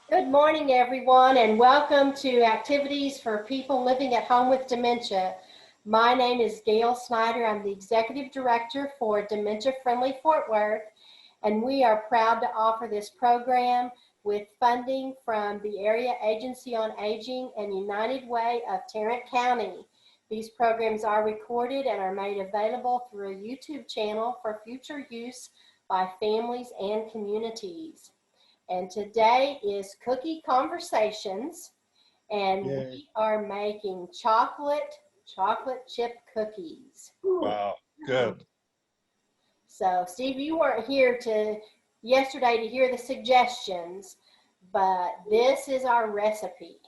Good morning, everyone, and welcome to Activities for People Living at Home with Dementia. My name is Gail Snyder. I'm the Executive Director for Dementia Friendly Fort Worth, and we are proud to offer this program with funding from the Area Agency on Aging and United Way of Tarrant County. These programs are recorded and are made available through a YouTube channel for future use by families and communities. And today is Cookie Conversations, and Yay. we are making chocolate chip cookies. Wow, good. So, Steve, you weren't here yesterday to hear the suggestions, but this is our recipe.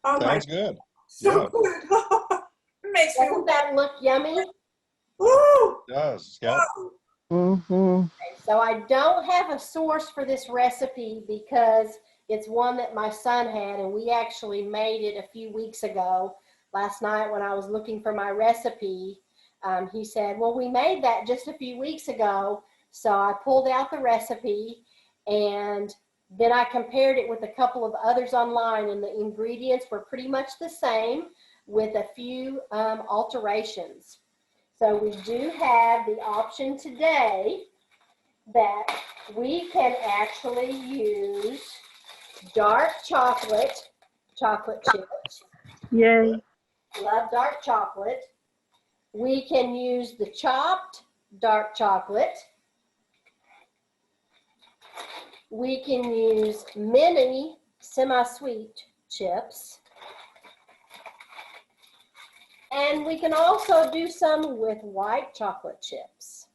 Oh my, Sounds good. so Yeah. good. It makes me, Doesn't that look yummy? ooh, It does. Yeah. wow. So I don't have a source for this recipe because it's one that my son had, and we actually made it a few weeks ago. Last night when I was looking for my recipe, he said, well, we made that just a few weeks ago. So I pulled out the recipe, and then I compared it with a couple of others online, and the ingredients were pretty much the same with a few alterations. So we do have the option today that we can actually use dark chocolate chips. Yay. Love dark chocolate. We can use the chopped dark chocolate. We can use mini semi-sweet chips. And we can also do some with white chocolate chips.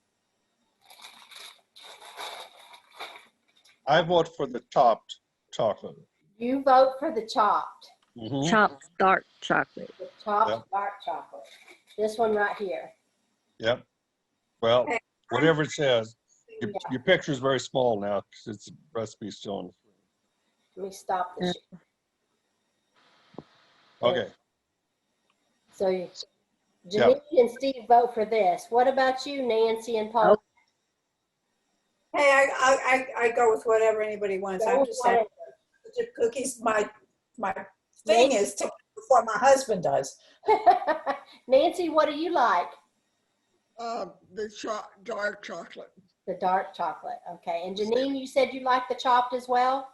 I vote for the chopped chocolate. You vote for the chopped. Mhm. Chopped dark chocolate. The chopped Yep. dark chocolate. This one right here. Yep. Well, Okay. whatever it says. Your, Yeah. your picture is very small now because it's recipe still on the screen. Let me stop the share. Okay. So Janine and Steve vote for this. What about you, Nancy and Paul? Hey, I go with whatever anybody wants. Go I'm with just saying, whatever. cookies, my thing is to before my husband does. Nancy, what do you like? The dark chocolate. The dark chocolate. Okay. And Janine, you said you like the chopped as well?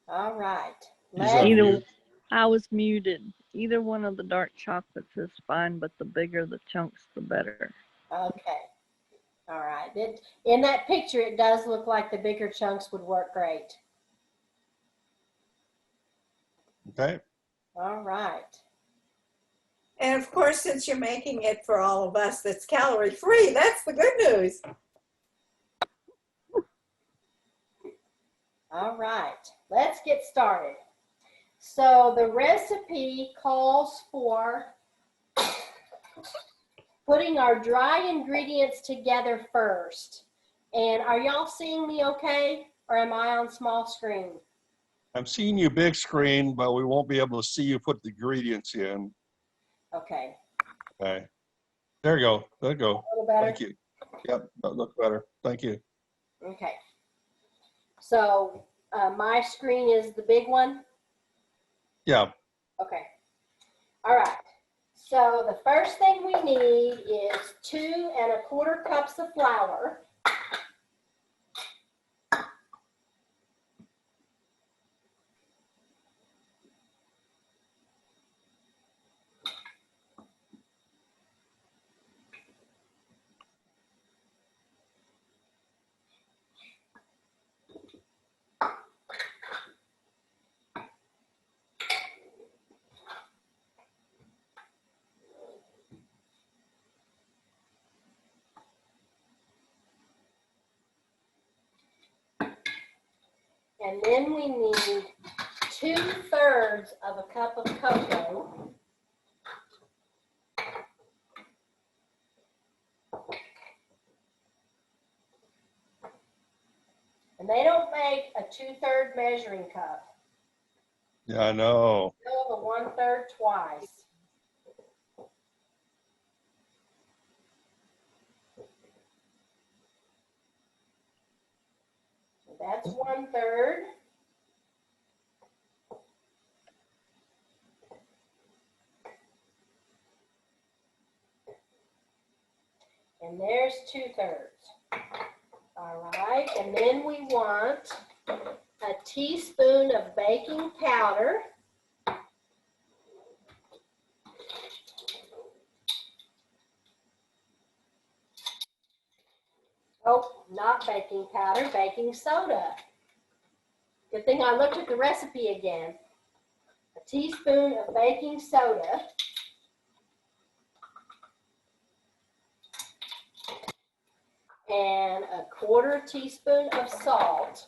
All right. He's on Either mute. I was muted. Either one of the dark chocolates is fine, but the bigger the chunks, the better. Okay. All right. In that picture, it does look like the bigger chunks would work great. Okay. All right. And of course, since you're making it for all of us, that's calorie free. That's the good news. All right. Let's get started. So the recipe calls for putting our dry ingredients together first. And are y'all seeing me okay? Or am I on small screen? I'm seeing you big screen, but we won't be able to see you put the ingredients in. Okay. Okay. There you go. There you go. A little better? Thank you. Yep. That looked better. Thank you. Okay. So my screen is the big one? Yeah. Okay. All right. So the first thing we need is 2 1/4 cups of flour. And then we need 2/3 of a cup of cocoa. And they don't make a 2/3 measuring cup. Yeah, I know. Fill the 1/3 twice. that's 1/3. And there's 2/3. All right, and then we want a teaspoon of baking powder. Oh, not baking powder, baking soda. Good thing I looked at the recipe again. A teaspoon of baking soda. And a 1/4 teaspoon of salt.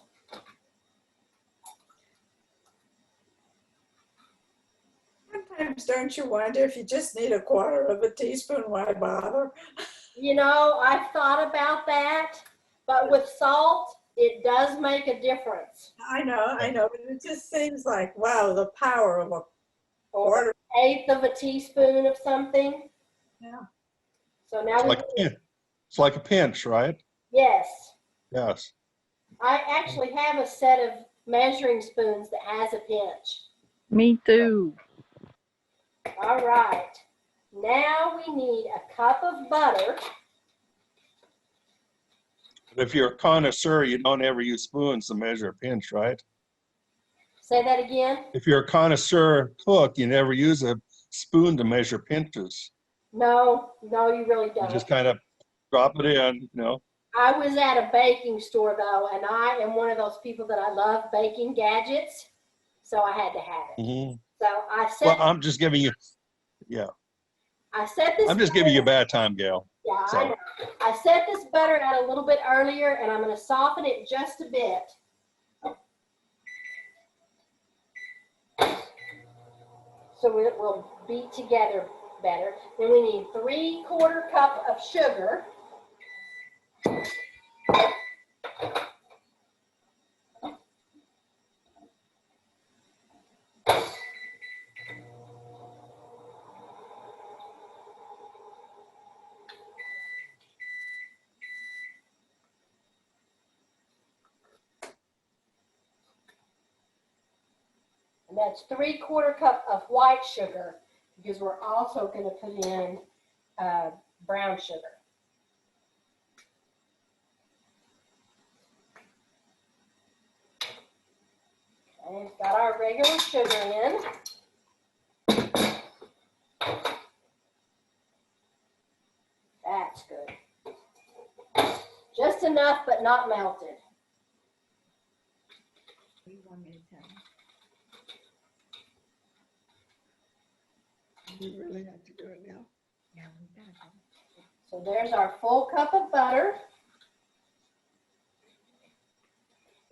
Sometimes don't you wonder if you just need a 1/4 teaspoon, why bother? You know, I've thought about that, but with salt, it does make a difference. I know, but it just seems like, wow, the power of a Or 1/8 of a teaspoon of something. Yeah. So now It's like a pinch, right? yes. Yes. I actually have a set of measuring spoons that has a pinch. Me too. All right. Now we need a cup of butter. But if you're a connoisseur, you don't ever use spoons to measure a pinch, right? Say that again. If you're a connoisseur cook, you never use a spoon to measure pinches. No, you really You don't. just kind of drop it in, I was at a baking store though, and I am one of those people that I love baking gadgets, so I had to have it. Mm-hmm. So I Well, set. I'm just giving you, I set this. I'm just giving you a bad time, Gail. Yeah, So. I know. I set this butter out a little bit earlier, and I'm going to soften it just a bit. So it will beat together better. Then we need 3/4 cup of sugar. And that's 3/4 cup of white sugar, because we're also going to put in brown sugar. And we've got our regular sugar in. That's good. Just enough, but not melted. You really have to do it now. So there's our full cup of butter.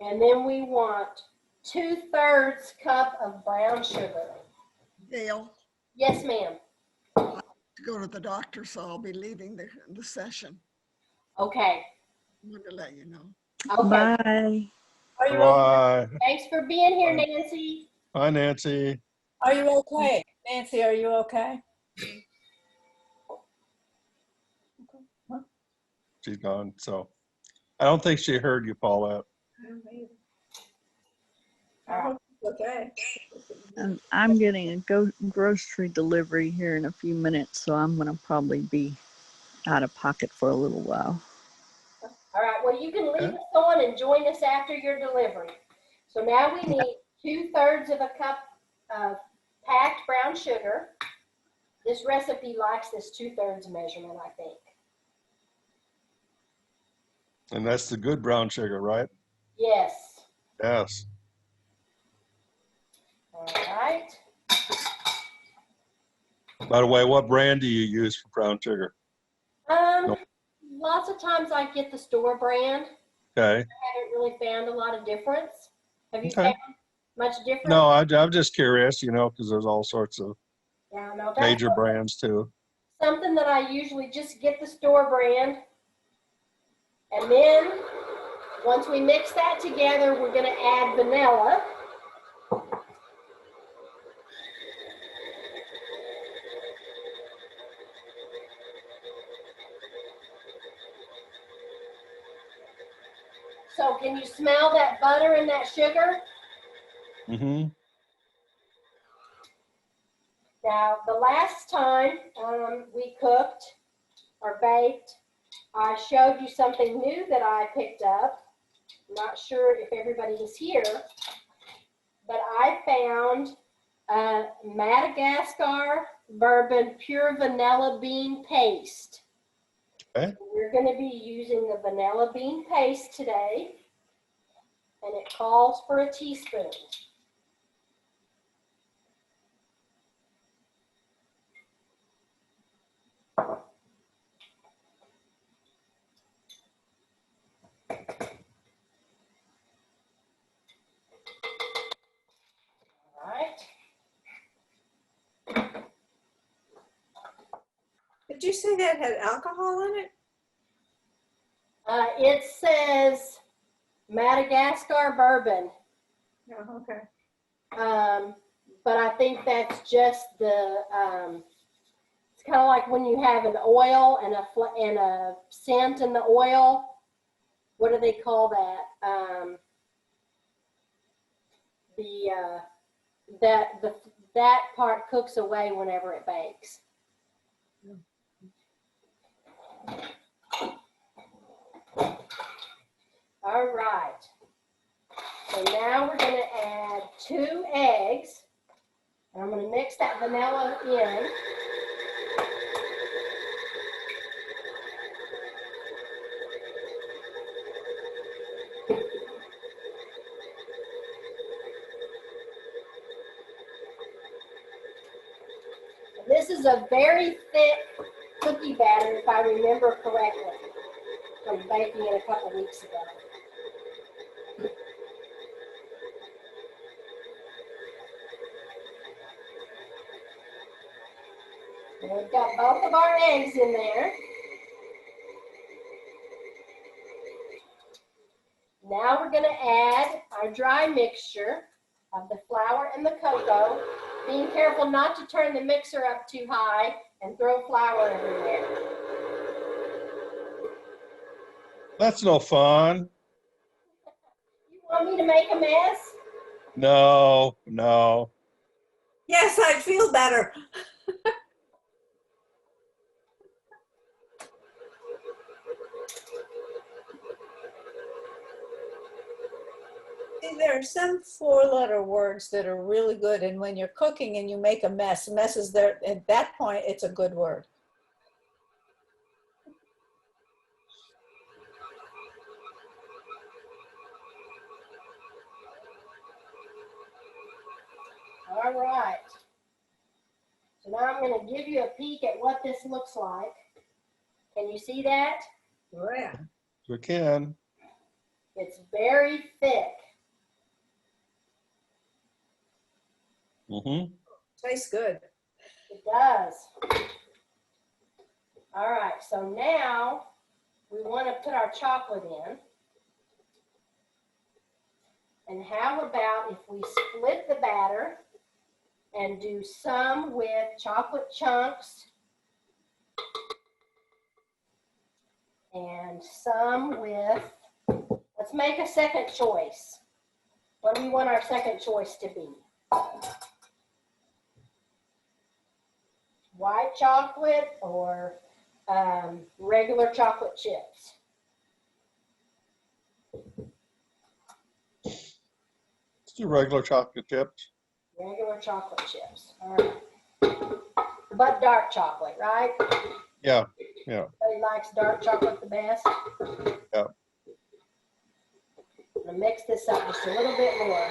And then we want 2/3 cup of brown sugar. Gail, Yes, ma'am. to go to the doctor, so I'll be leaving the session. Okay. I wanted to let you know. Okay. Bye. Are you, Bye. Thanks for being here, Nancy. Hi, Nancy. are you okay? Nancy, are you okay? She's gone. So I don't think she heard you, Paulette. I hope it's okay. And I'm getting a grocery delivery here in a few minutes, so I'm going to probably be out of pocket for a little while. All right. Well, you can leave us on and join us after your delivery. So now we need 2/3 of a cup of packed brown sugar. This recipe likes this 2/3 measurement, I think. And that's the good brown sugar, right? Yes. Yes. All right. By the way, what brand do you use for brown sugar? Um, Lots of times I get the store brand. Okay. I haven't really found a lot of difference. Have you Okay. found much difference? No, I'm just curious, because there's all sorts of Yeah, no, that's major brands too. something that I usually just get the store brand. And then once we mix that together, we're going to add vanilla. So can you smell that butter and that sugar? Mm-hmm. Now, the last time we cooked or baked, I showed you something new that I picked up. I'm not sure if everybody was here, but I found Madagascar bourbon pure vanilla bean paste. Okay. We're going to be using the vanilla bean paste today, and it calls for a teaspoon. All right. Did you say that had alcohol in it? It says Madagascar bourbon, Oh, okay. but I think that's just the. It's kind of like when you have an oil and a scent in the oil. What do they call that? That part cooks away whenever it bakes. All right. So now we're going to add 2 eggs. And I'm going to mix that vanilla in. This is a very thick cookie batter, if I remember correctly, from baking it a couple weeks ago. And we've got both of our eggs in there. Now we're going to add our dry mixture of the flour and the cocoa, being careful not to turn the mixer up too high and throw flour everywhere. That's no fun. You want me to make a mess? No, no. Yes, I'd feel better. See, there are some 4-letter words that are really good, and when you're cooking and you make a mess is there. At that point, it's a good word. All right. So now I'm going to give you a peek at what this looks like. Can you see that? Oh, yeah. We can. It's very thick. Mm-hmm. Tastes good. It does. All right, so now we want to put our chocolate in. And how about if we split the batter and do some with chocolate chunks and some with, let's make a second choice. What do we want our second choice to be? White chocolate or regular chocolate chips? Let's do regular chocolate chips. Regular chocolate chips. All right. But dark chocolate, right? Yeah, yeah. Everybody likes dark chocolate the best. Yeah. I'm gonna mix this up just a little bit more.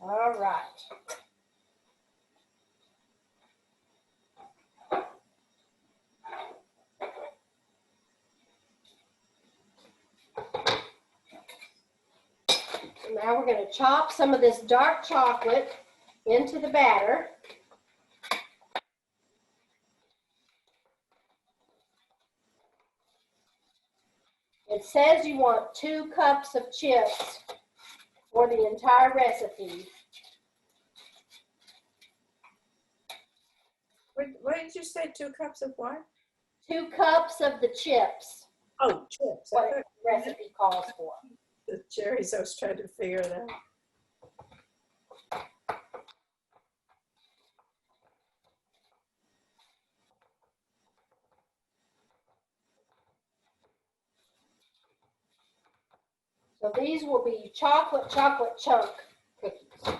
All right. So now we're going to chop some of this dark chocolate into the batter. it says you want 2 cups of chips for the entire recipe. What did you say? 2 cups of what? 2 cups of the chips, Oh, chips. what the recipe calls for. The cherries, I was trying to figure it out. So these will be chocolate chunk cookies. Oh,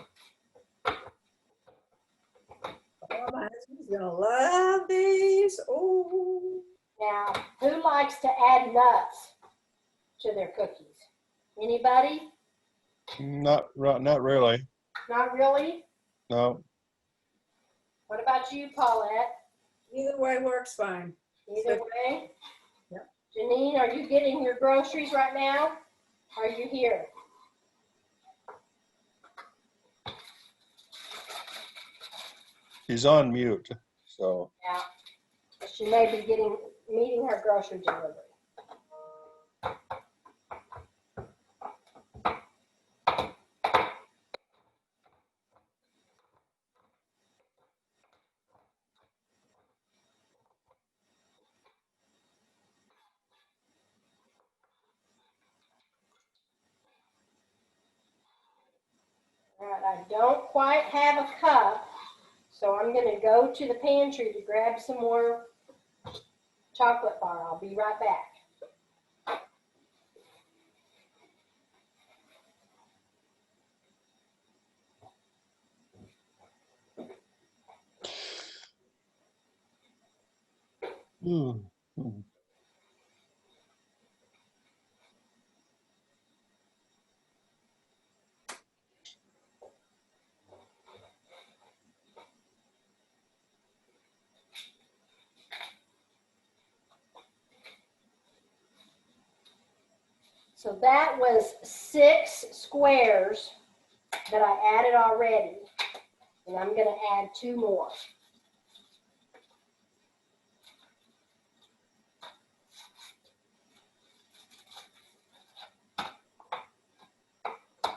my husband's gonna love these. Oh. Now, who likes to add nuts to their cookies? Anybody? Not really. Not really? No. What about you, Paulette? Either way works fine. Either way? Yep. Janine, are you getting your groceries right now? Are you here? She's on mute, so. Yeah. She may be meeting her grocery delivery. All right, I don't quite have a cup, so I'm going to go to the pantry to grab some more chocolate bar. I'll be right back. Mm. So that was 6 squares that I added already, and I'm going to add 2 more.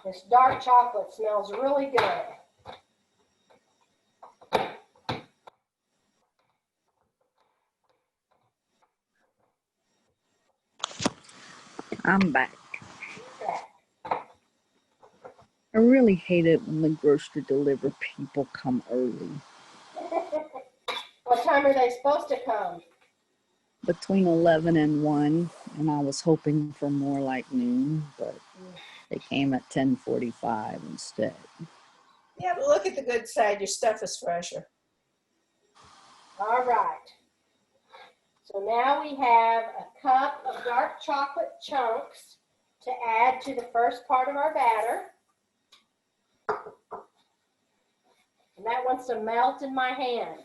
This dark chocolate smells really good. I'm back. Okay. I really hate it when the grocery delivery people come early. What time are they supposed to come? Between 11 and 1, and I was hoping for more like noon, but they came at 10:45 instead. Yeah, but look at the good side. Your stuff is fresher. All right. So now we have a cup of dark chocolate chunks to add to the first part of our batter. And that wants to melt in my hand.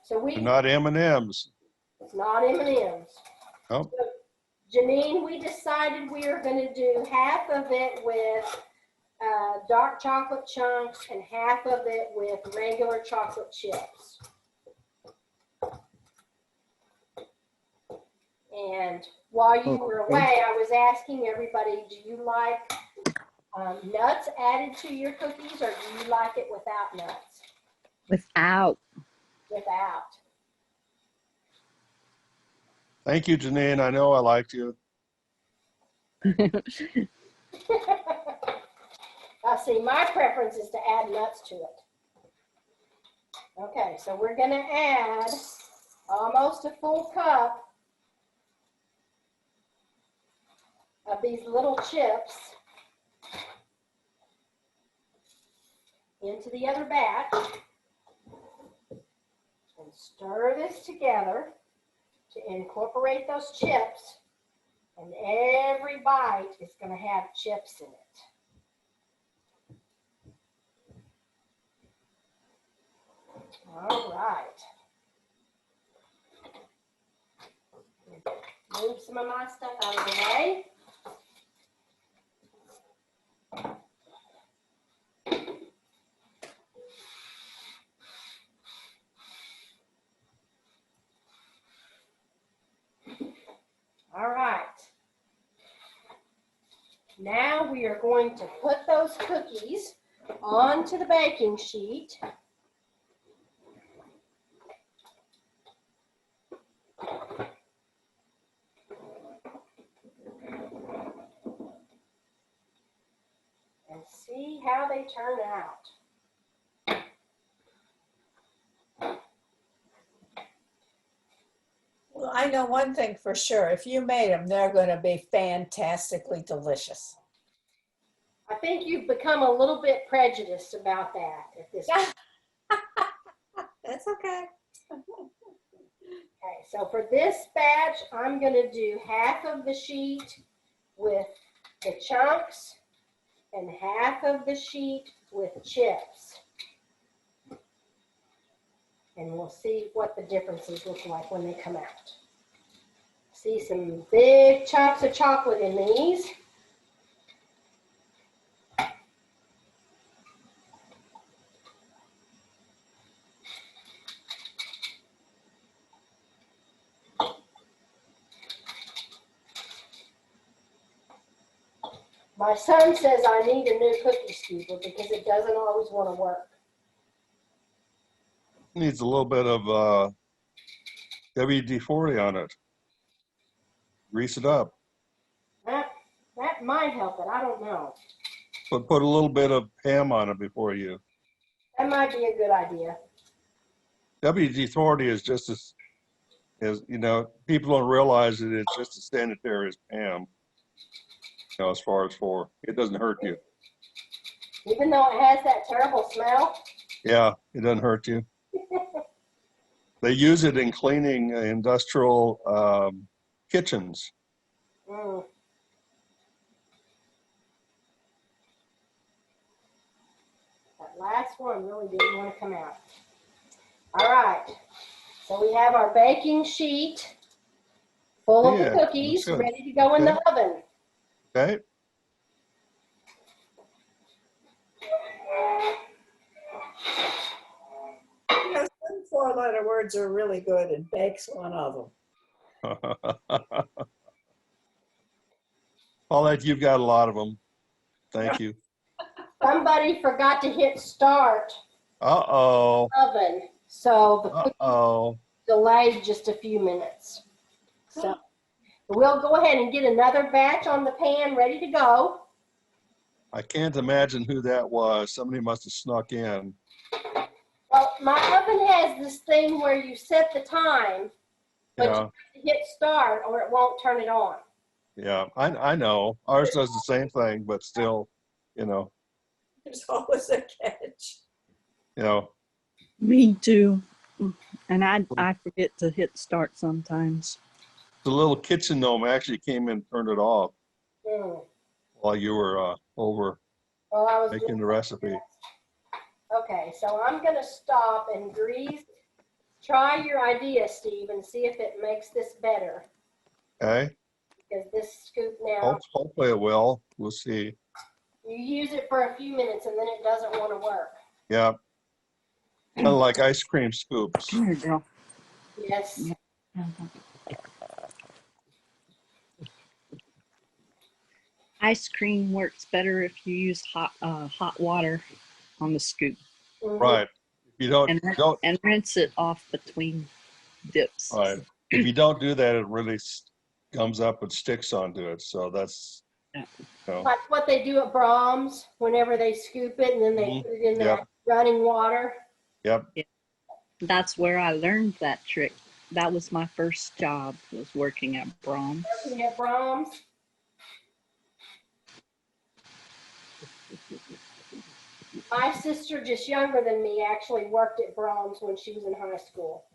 So Not M&Ms. It's not M&Ms. Nope. So, Janine, we decided we are going to do half of it with dark chocolate chunks and half of it with regular chocolate chips. And while you were away, I was asking everybody, do you like nuts added to your cookies, or do you like it without nuts? Without. Without. Thank you, Janine. I know I liked you. See, my preference is to add nuts to it. Okay, so we're going to add almost a full cup of these little chips into the other batch and stir this together to incorporate those chips, and every bite is going to have chips in it. All right. Move some of my stuff out of the way. Now we are going to put those cookies onto the baking sheet. And see how they turn out. Well, I know one thing for sure. If you made them, they're going to be fantastically delicious. I think you've become a little bit prejudiced about that at this point. That's okay. Okay, so for this batch, I'm going to do half of the sheet with the chunks and half of the sheet with chips. And we'll see what the differences look like when they come out. See some big chunks of chocolate in these. My son says I need a new cookie scooper because it doesn't always want to work. Needs a little bit of WD-40 on it. Grease it up. That might help it. I don't know. But put a little bit of Pam on it before you. That might be a good idea. WD-40 is just as you know, people don't realize that it's just as sanitary as Pam. You know, as far as for it doesn't hurt you. Even though it has that terrible smell. Yeah, it doesn't hurt you. They use it in cleaning industrial kitchens. Mm. That last one really didn't want to come out. All right. So we have our baking sheet full of the cookies ready to go in the oven. Okay. You know, some four-letter words are really good, and bake's one of them. Paulette, you've got a lot of them. Thank you. Somebody forgot to hit start Uh-oh. oven, so the cookies delayed just a few minutes. So we'll go ahead and get another batch on the pan ready to go. I can't imagine who that was. Somebody must have snuck in. Well, my oven has this thing where you set the time, but you have to hit start or it won't turn it on. Yeah, I know. Ours does the same thing, but still, you know. There's always a catch. You know. Me too. And I forget to hit start sometimes. The little kitchen gnome actually came in and turned it off while you were over making the recipe. Okay, so I'm going to stop and grease. Try your idea, Steve, and see if it makes this better. Okay. Because this scoop now, Hopefully it will. We'll see. you use it for a few minutes and then it doesn't want to work. Yeah. Kind of like ice cream scoops. Come here, girl. Yes. Ice cream works better if you use hot water on the scoop. Right. If you don't and rinse it off between dips. Right. If you don't do that, it really comes up and sticks onto it. So that's like what they do at Brahms whenever they scoop it and then they put it in that running water. Yep. That's where I learned that trick. That was my first job, was working at Brahms. Working at Brahms. My sister, just younger than me, actually worked at Brahms when she was in high school.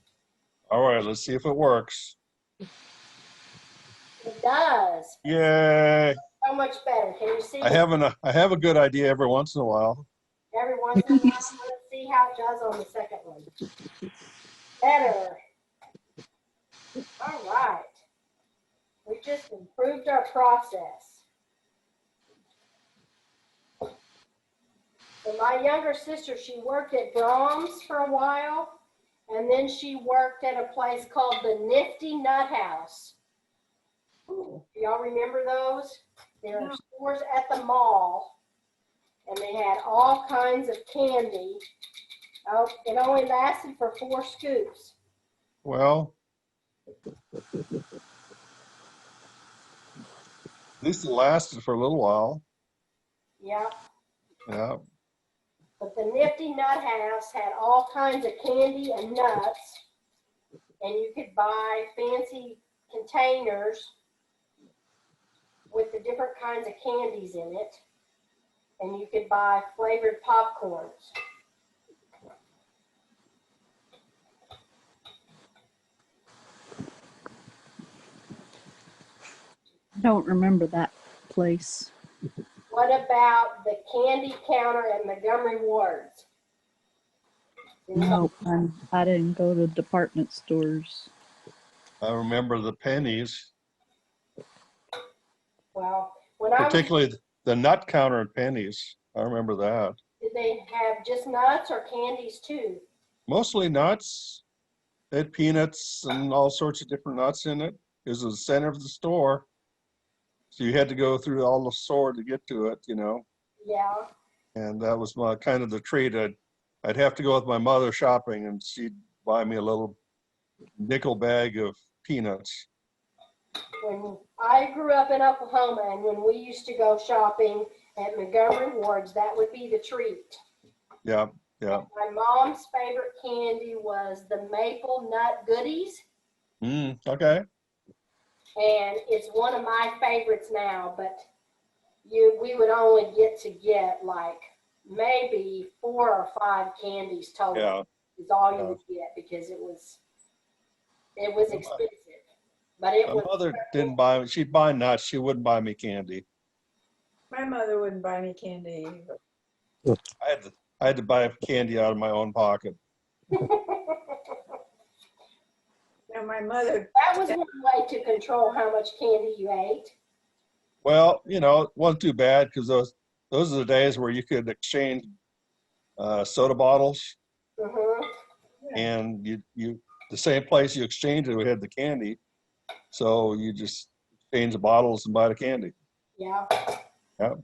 All right, let's see if it works. It does. Yay. So much better. Can you see? I have a good idea every once in a while. Every once in a while. Let's see how it does on the second one. Better. All right. We just improved our process. So my younger sister, she worked at Brahms for a while, and then she worked at a place called the Nifty Nut House. Do y'all remember those? there are stores at the mall, and they had all kinds of candy. Oh, it only lasted for 4 scoops. Well, at least it lasted for a little while. Yep. Yeah. But the Nifty Nut House had all kinds of candy and nuts, and you could buy fancy containers with the different kinds of candies in it, and you could buy flavored popcorns. I don't remember that place. What about the candy counter at Montgomery Ward's? No, I didn't go to department stores. I remember the pennies, Well, when I was, particularly the nut counter at Pennies. I remember that. did they have just nuts or candies too? Mostly nuts. They had peanuts and all sorts of different nuts in it. It was the center of the store. So you had to go through all the store to get to it, Yeah. And that was my kind of the treat. I'd have to go with my mother shopping, and she'd buy me a little nickel bag of peanuts. When I grew up in Oklahoma, and when we used to go shopping at Montgomery Ward's, that would be the treat. Yeah, yeah. My mom's favorite candy was the maple nut goodies, Okay. and it's one of my favorites now, but we would only get like maybe 4 or 5 candies total. Yeah. Is all you Yeah. would get because it was expensive. But it My was mother didn't buy me. She'd buy nuts. She wouldn't buy me candy. My mother wouldn't buy me candy either. I had to buy candy out of my own pocket. Now, my mother, that was one way to control how much candy you ate. Well, it wasn't too bad because those are the days where you could exchange soda bottles, Mm-hmm. and you the same place you exchanged it, we had the candy, so you just exchange the bottles and buy the candy. Yeah. Yeah.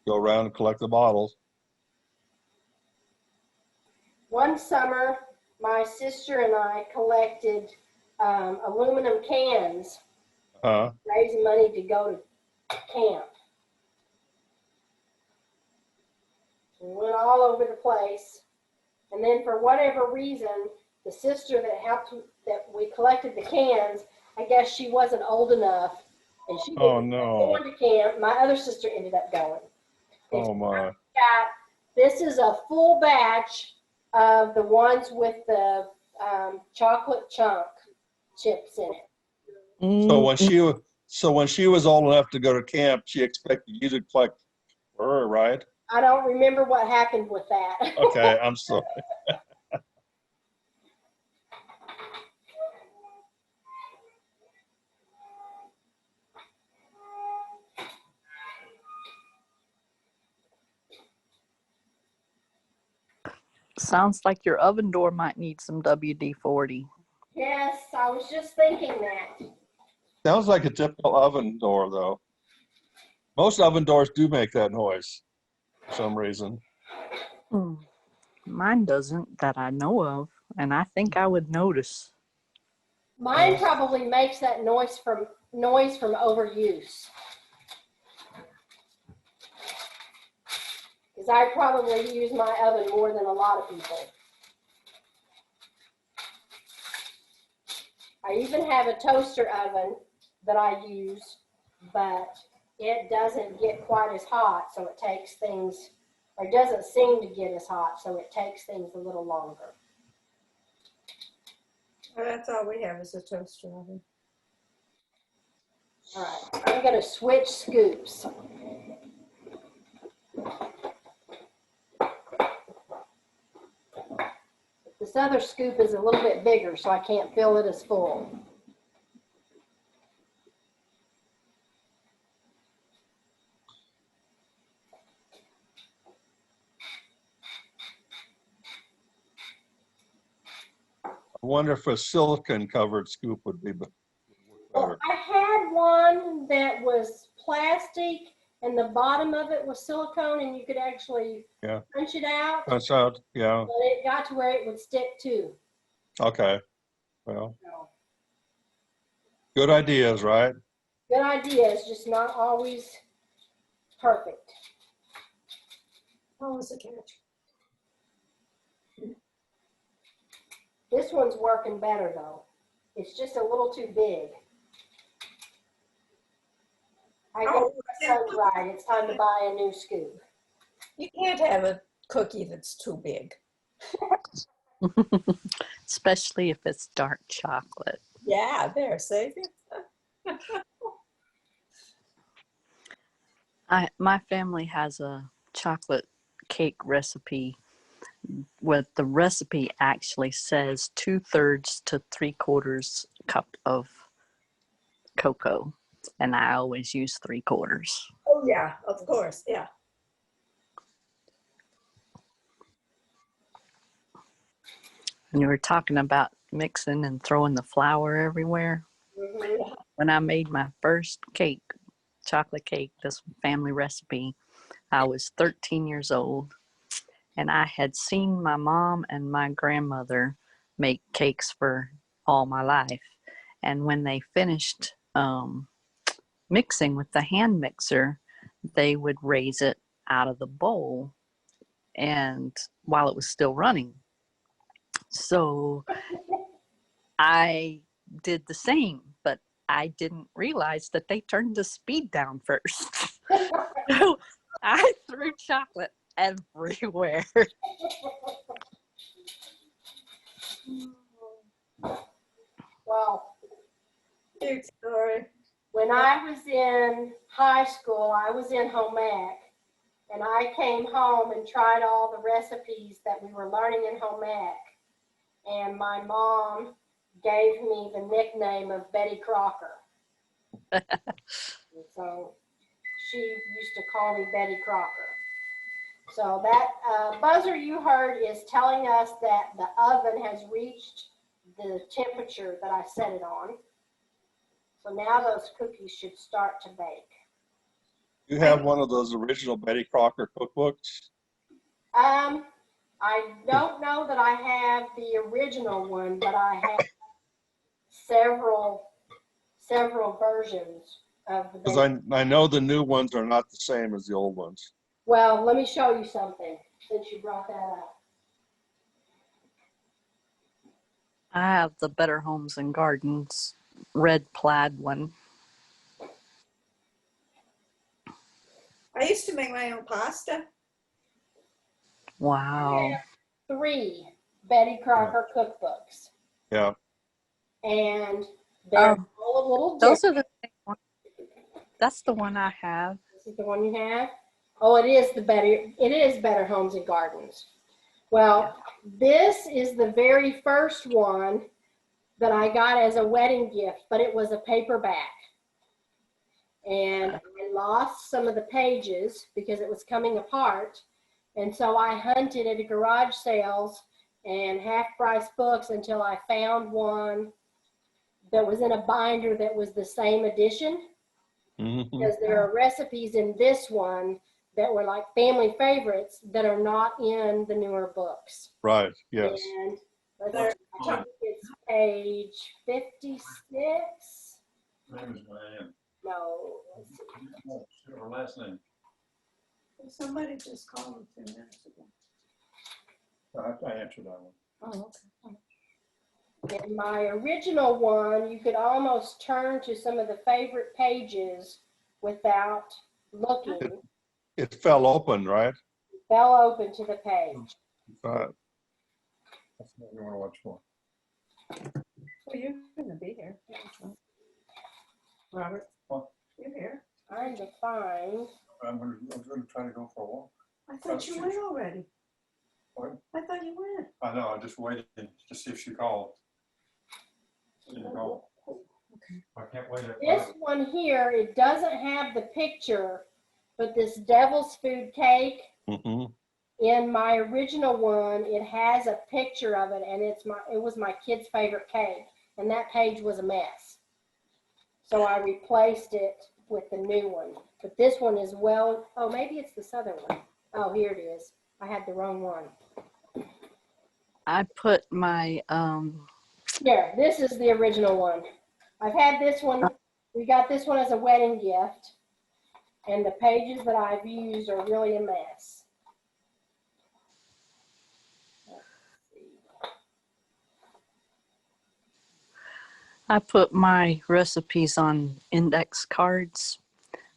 Go around and collect the bottles. One summer, my sister and I collected aluminum cans, raising money to go to camp. We went all over the place. And then for whatever reason, the sister that we collected the cans, I guess she wasn't old enough. And she didn't go to camp. My other sister ended up going. And Oh my. this is a full batch of the ones with the chocolate chunk chips in it. So when she was old enough to go to camp, she expected you to collect her, right? I don't remember what happened with that. Okay, I'm sorry. Sounds like your oven door might need some WD-40. Yes, I was just thinking that. Sounds like a typical oven door, though. Most oven doors do make that noise for some reason. Mine doesn't, that I know of, and I think I would notice. Mine probably makes that noise from overuse. Because I probably use my oven more than a lot of people. I even have a toaster oven that I use, but it doesn't get quite as hot, so it takes things, or doesn't seem to get as hot, so it takes things a little longer. well, that's all we have is a toaster oven. All right, I'm going to switch scoops. This other scoop is a little bit bigger, so I can't fill it as full. I wonder if a silicone covered scoop would be better. Well, I had one that was plastic and the bottom of it was silicone and you could actually Yeah. punch it out. Punch out, yeah, But it got to where it would stick too. okay. Well, So, good ideas, right? good idea. It's just not always perfect. Oh, it's a catch. This one's working better though. It's just a little too big. I guess my son's right. It's time to buy a new scoop. You can't have a cookie that's too big. Especially if it's dark chocolate. Yeah, there, see? My family has a chocolate cake recipe where the recipe actually says 2/3 to 3/4 cup of cocoa, and I always use 3/4. Oh, yeah, of course, yeah. And you were talking about mixing and throwing the flour everywhere. Mm-hmm. When I made my first cake, chocolate cake, this family recipe, I was 13 years old, and I had seen my mom and my grandmother make cakes for all my life. And when they finished mixing with the hand mixer, they would raise it out of the bowl and while it was still running. So I did the same, but I didn't realize that they turned the speed down first. So I threw chocolate everywhere. Well, Cute story. when I was in high school, I was in home ec, and I came home and tried all the recipes that we were learning in home ec. And my mom gave me the nickname of Betty Crocker. And so she used to call me Betty Crocker. So that buzzer you heard is telling us that the oven has reached the temperature that I set it on. So now those cookies should start to bake. You have one of those original Betty Crocker cookbooks? I don't know that I have the original one, but I have several versions of the Because Betty. I know the new ones are not the same as the old ones. Well, let me show you something since you brought that up. I have the Better Homes and Gardens red plaid one. I used to make my own pasta. Wow. 3 Betty Crocker cookbooks, Yeah, and they're Oh, all a little those different. are the same one. That's the one I have. This is the one you have? Oh, it is Better Homes and Gardens. Well, this is the very first one that I got as a wedding gift, but it was a paperback. And I lost some of the pages because it was coming apart. And so I hunted at garage sales and half-price books until I found one that was in a binder that was the same edition. mhm, Because there are recipes in this one that were like family favorites that are not in the newer books. right, yes. And let's see, I think it's page 56. Name is Diane. No, let's see. Her last name. Somebody just called me 2 minutes ago. I answered that one. Oh, okay. In my original one, you could almost turn to some of the favorite pages without looking. It fell open, right? Fell open to the page. Right. That's what you want to watch for. Well, you're gonna be here. Robert, What? you're here. Trying to find. I was gonna try to go for a walk. I thought you went already. What? I thought you went. I know, I just waited to see if she called. She didn't call. Okay. I can't wait. This one here, it doesn't have the picture, but this devil's food cake, Mm-hmm. in my original one, it has a picture of it, and it was my kid's favorite cake, and that page was a mess. So I replaced it with the new one. But this one is well, oh, maybe it's this other one. Oh, here it is. I had the wrong one. I put my Here, this is the original one. I've had this one. We got this one as a wedding gift. And the pages that I've used are really a mess. I put my recipes on index cards.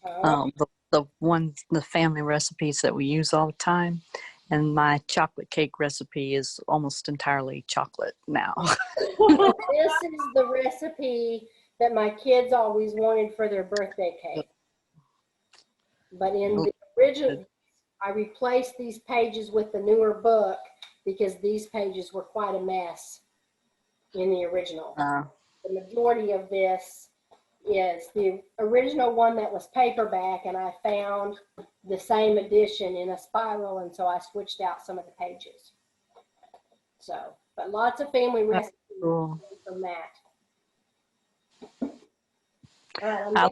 The family recipes that we use all the time. And my chocolate cake recipe is almost entirely chocolate now. This is the recipe that my kids always wanted for their birthday cake. But in the original, I replaced these pages with the newer book because these pages were quite a mess in the original. The majority of this is the original one that was paperback, and I found the same edition in a spiral, and so I switched out some of the pages. So, but lots of family recipes Cool. from that. I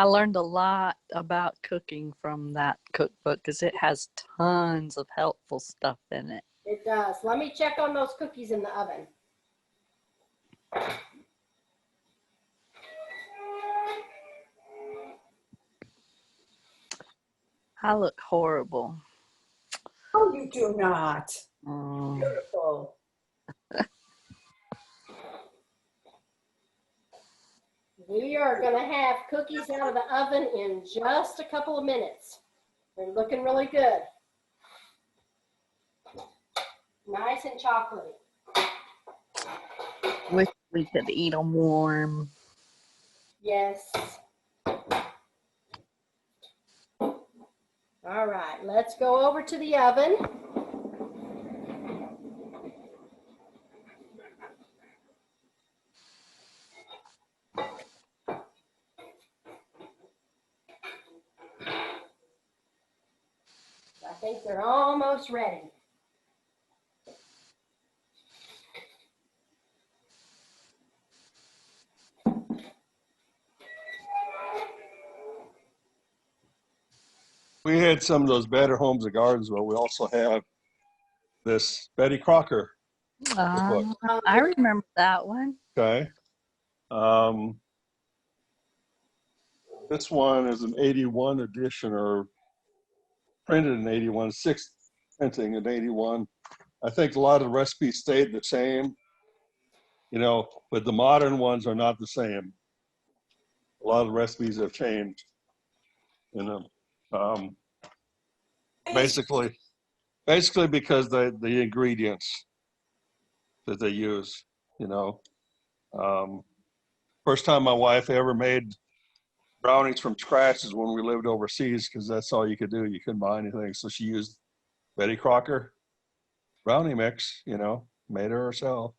learned a lot about cooking from that cookbook because it has tons of helpful stuff in it. It does. Let me check on those cookies in the oven. I look horrible. Oh, you do not. Mm. Beautiful. We are going to have cookies out of the oven in just a couple of minutes. They're looking really good. Nice and chocolatey. Wish we could eat them warm. Yes. All right, let's go over to the oven. I think they're almost ready. We had some of those Better Homes and Gardens, but we also have this Betty Crocker book. I remember that one. Okay. This one is an 81 edition, or printed in 81, sixth printing in 81. I think a lot of the recipes stayed the same, you know, but the modern ones are not the same. A lot of the recipes have changed, you know. Basically because the ingredients that they use, you know. First time my wife ever made brownies from scratch is when we lived overseas, because that's all you could do. You couldn't buy anything. So she used Betty Crocker brownie mix, you know, made her herself.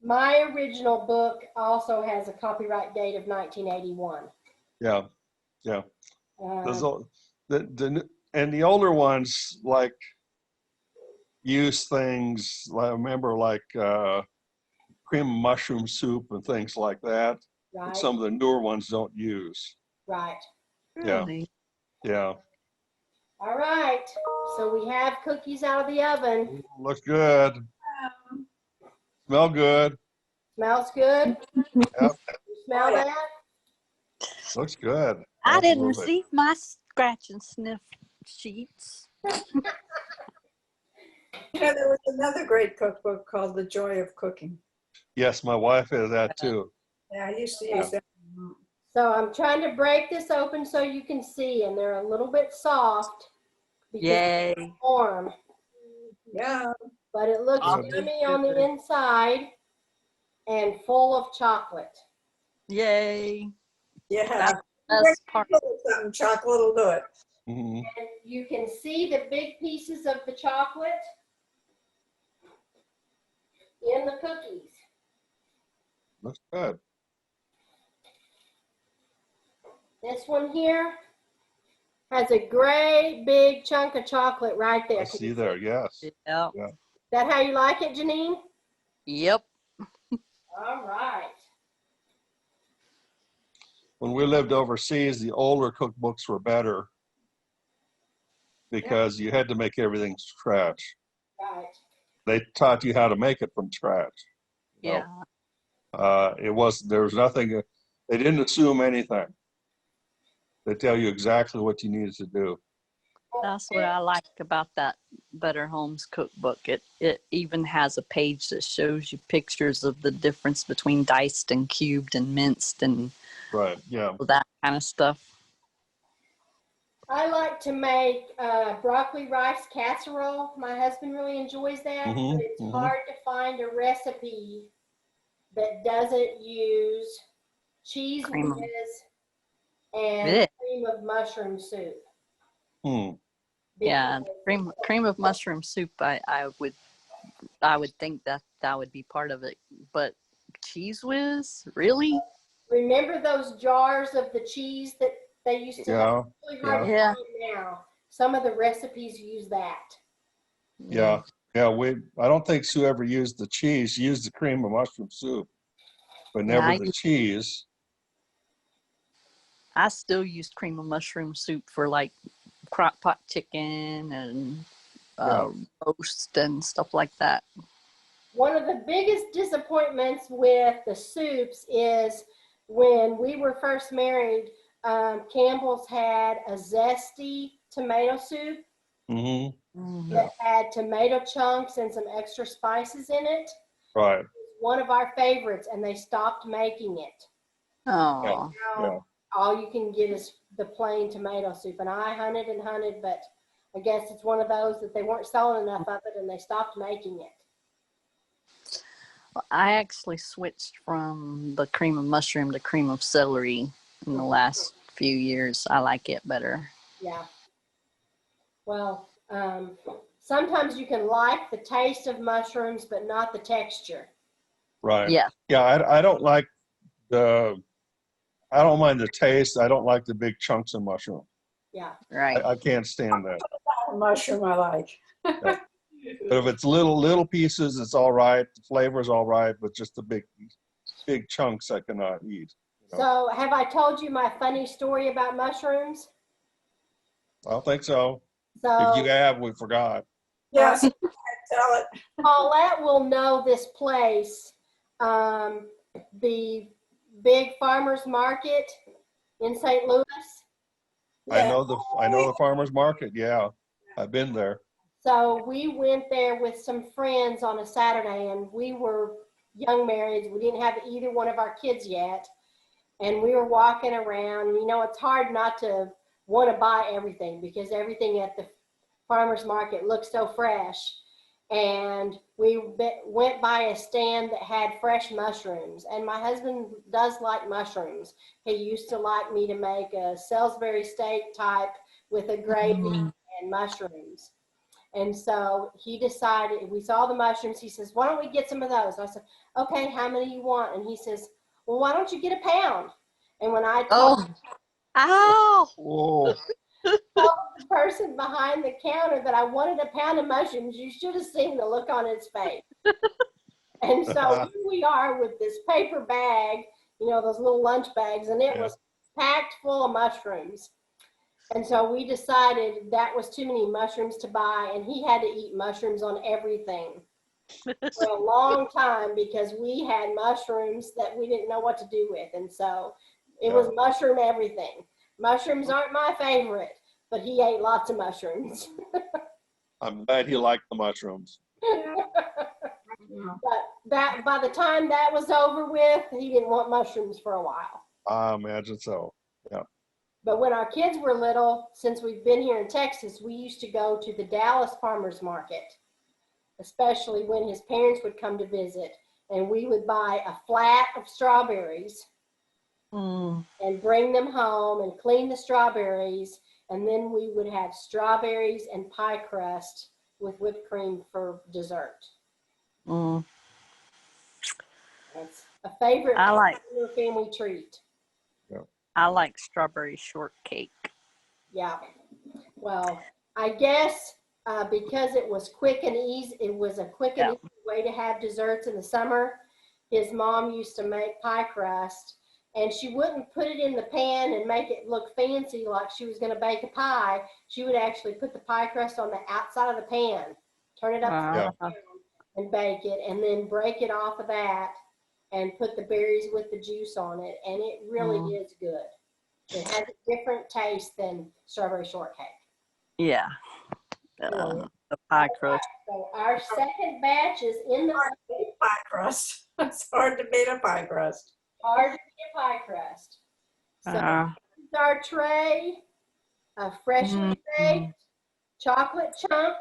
My original book also has a copyright date of 1981. Yeah. And the older ones, like, use things, I remember, like cream of mushroom soup and things like that. Right. Some of the newer ones don't use. Right. Really? Yeah. All right. So we have cookies out of the oven. Looks good. Smell good. Smells good. Yep. You smell that? Looks good. I didn't Absolutely. receive my scratch and sniff sheets. You know, there was another great cookbook called The Joy of Cooking. Yes, my wife has that too. Yeah, I used to use that. So I'm trying to break this open so you can see, and they're a little bit soft because Yay. it's warm, Yeah. but it looks yummy on the inside and full of chocolate. Yay. Yeah. That's part. Some chocolate will do it. Mhm. And you can see the big pieces of the chocolate in the cookies. Looks good. This one here has a great big chunk of chocolate right there. I Can see you there, yes. Yep. Is that how you like it, Janine? Yep. All right. when we lived overseas, the older cookbooks were better because you had to make everything from scratch. Right. They taught you how to make it from scratch. you know. Yeah. There was nothing, they didn't assume anything. They tell you exactly what you needed to do. That's what I like about that Better Homes cookbook. It even has a page that shows you pictures of the difference between diced and cubed and minced and Right, yeah. that kind of stuff. I like to make broccoli rice casserole. My husband really enjoys that, Mhm, but it's mhm. hard to find a recipe that doesn't use cheese Cream of- whiz and Yeah. cream of mushroom soup. Hmm. Yeah, Because cream of mushroom soup. I would think that would be part of it, but cheese whiz, really? remember those jars of the cheese that they used to have? Yeah, It's really hard to Yeah. find now. Some of the recipes use that. yeah. I don't think Sue ever used the cheese. She used the cream of mushroom soup, but Yeah, never the cheese. I still use cream of mushroom soup for like crock pot chicken and Yeah. roast and stuff like that. One of the biggest disappointments with the soups is when we were first married, Campbell's had a zesty tomato soup Mm-hmm. that had tomato chunks and some extra spices in it. Right. It was one of our favorites, and they stopped making it. Oh, Now, Yeah. all you can get is the plain tomato soup. And I hunted and hunted, but I guess it's one of those that they weren't selling enough of it, and they stopped making it. I actually switched from the cream of mushroom to cream of celery in the last few years. I like it better. Yeah. Well, sometimes you can like the taste of mushrooms, but not the texture. Right. Yeah. Yeah, I don't like I don't mind the taste. I don't like the big chunks of mushroom. Yeah. Right. I can't stand that. Mushroom I like. But if it's little pieces, it's all right. The flavor's all right, but just the big chunks I cannot eat. So, have I told you my funny story about mushrooms? I don't think so. If So, you have, we forgot. Yes, tell it. Paulette will know this place, the big farmers market in St. Louis. I know the farmer's market. Yeah, I've been there. So we went there with some friends on a Saturday, and we were young marrieds. We didn't have either one of our kids yet. And we were walking around. You know, it's hard not to want to buy everything because everything at the farmer's market looks so fresh. And we went by a stand that had fresh mushrooms. And my husband does like mushrooms. He used to like me to make a Salisbury steak type with a gravy and mushrooms. And so he decided, we saw the mushrooms. He says, why don't we get some of those? I said, okay, how many you want? And he says, well, why don't you get a pound? And when I told Ow! Whoa. the person behind the counter that I wanted a pound of mushrooms, you should have seen the look on his face. And so here we are with this paper bag, you know, those little lunch bags, and it was packed full of mushrooms. And so we decided that was too many mushrooms to buy, and he had to eat mushrooms on everything for a long time because we had mushrooms that we didn't know what to do with. And so it was mushroom everything. Mushrooms aren't my favorite, but he ate lots of mushrooms. I'm glad he liked the mushrooms. But that by the time that was over with, he didn't want mushrooms for a while. I imagine so. Yeah. But when our kids were little, since we've been here in Texas, we used to go to the Dallas Farmers Market, especially when his parents would come to visit. And we would buy a flat of strawberries and bring them home and clean the strawberries. And then we would have strawberries and pie crust with whipped cream for dessert. That's a favorite family treat. I like strawberry shortcake. Yeah. Well, I guess because it was quick and easy, it was a quick and easy way to have desserts in the summer. His mom used to make pie crust, And she wouldn't put it in the pan and make it look fancy like she was going to bake a pie. She would actually put the pie crust on the outside of the pan, turn it up and bake it, and then break it off of that and put the berries with the juice on it. And it really is good. It has a different taste than strawberry shortcake. Yeah. The pie crust. So our second batch is in the Pie crust. It's hard to beat a pie crust. hard to get pie crust. So this is our tray, a freshly baked chocolate chunk,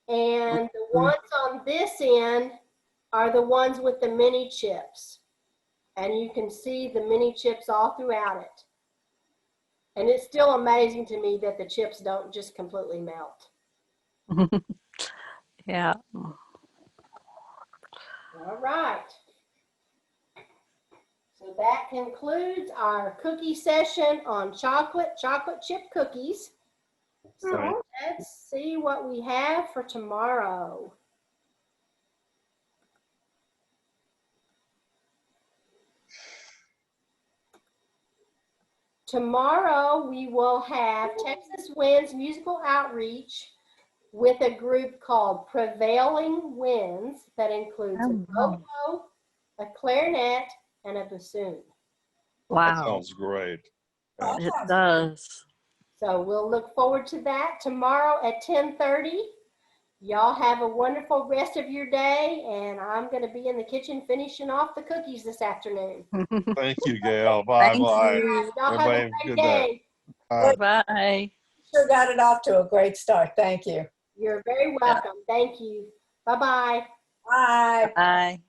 and the ones on this end are the ones with the mini chips. And you can see the mini chips all throughout it. And it's still amazing to me that the chips don't just completely melt. Yeah. All right. So that concludes our cookie session on chocolate chip cookies. So let's see what we have for tomorrow. Tomorrow we will have Texas Winds musical outreach with a group called Prevailing Winds that includes a oboe, a clarinet, and a bassoon. That Wow. sounds great. It does. So we'll look forward to that tomorrow at 10:30. Y'all have a wonderful rest of your day, and I'm going to be in the kitchen finishing off the cookies this afternoon. Thank you, Gail. Bye-bye. Y'all have a Everybody, great good day. day. Bye. Bye. Sure got it off to a great start. Thank you. You're very welcome. Thank you. Bye-bye. Bye. Bye.